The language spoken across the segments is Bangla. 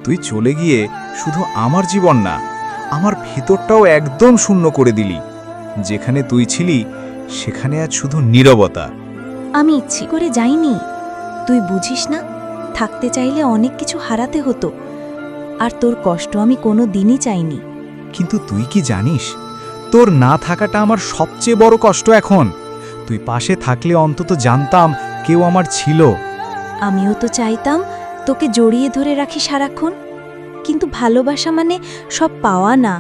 তুই চলে গিয়ে শুধু আমার জীবন না, আমার ভিতরটাও একদম শূন্য করে দিলি। যেখানে তুই ছিলি সেখানে আজ শুধু নীরবতা। আমি ইচ্ছে করে যাইনি, তুই বুঝিস না, থাকতে চাইলে অনেক কিছু হারাতে হতো, আর তোর কষ্ট আমি কোনো দিনই চাইনি। কিন্তু তুই কি জানিস, তোর না থাকাটা আমার সবচেয়ে বড় কষ্ট এখন। তুই পাশে থাকলে অন্তত জানতাম কেউ আমার ছিল। আমিও তো চাইতাম তোকে জড়িয়ে ধরে রাখি সারাক্ষণ, কিন্তু ভালোবাসা মানে সব পাওয়া না,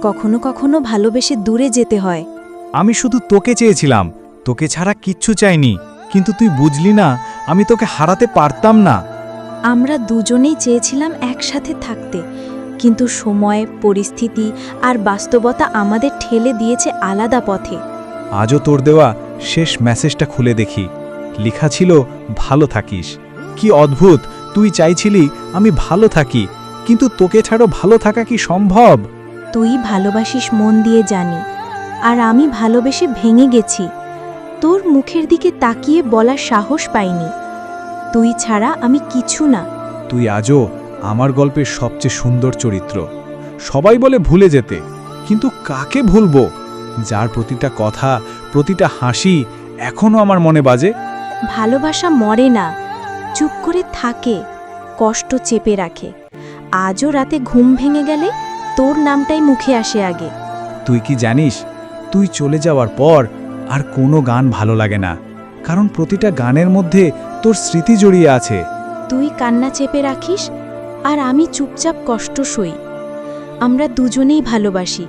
কখনো কখনো ভালোবেসে দূরে যেতে হয়। আমি শুধু তোকে চেয়েছিলাম, তোকে ছাড়া কিচ্ছু চাইনি, কিন্তু তুই বুঝলি না আমি তোকে হারাতে পারতাম না। আমরা দুজনেই চেয়েছিলাম একসাথে থাকতে, কিন্তু সময়, পরিস্থিতি আর বাস্তবতা আমাদের ঠেলে দিয়েছে আলাদা পথে। আজও তোর দেওয়া শেষ মেসেজটা খুলে দেখি, লেখা ছিল ভালো থাকিস। কি অদ্ভুত, তুই চাইছিলি আমি ভালো থাকি, কিন্তু তোকে ছাড়ো ভালো থাকা কি সম্ভব? তুই ভালোবাসিস মন দিয়ে জানি, আর আমি ভালোবেসে ভেঙে গেছি। তোর মুখের দিকে তাকিয়ে বলার সাহস পাইনি, তুই ছাড়া আমি কিছু না। তুই আজও আমার গল্পের সবচেয়ে সুন্দর চরিত্র। সবাই বলে ভুলে যেতে, কিন্তু কাকে ভুলবো যার প্রতিটা কথা, প্রতিটা হাসি এখনো আমার মনে বাজে। ভালোবাসা মরে না, চুপ করে থাকে, কষ্ট চেপে রাখে। আজও রাতে ঘুম ভেঙে গেলে তোর নামটাই মুখে আসে আগে। তুই কি জানিস, তুই চলে যাওয়ার পর আর কোনো গান ভালো লাগে না, কারণ প্রতিটা গানের মধ্যে তোর স্মৃতি জড়িয়ে আছে। তুই কান্না চেপে রাখিস, আর আমি চুপচাপ কষ্ট সই। আমরা দুজনেই ভালোবাসি,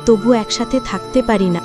তবু একসাথে থাকতে পারি না।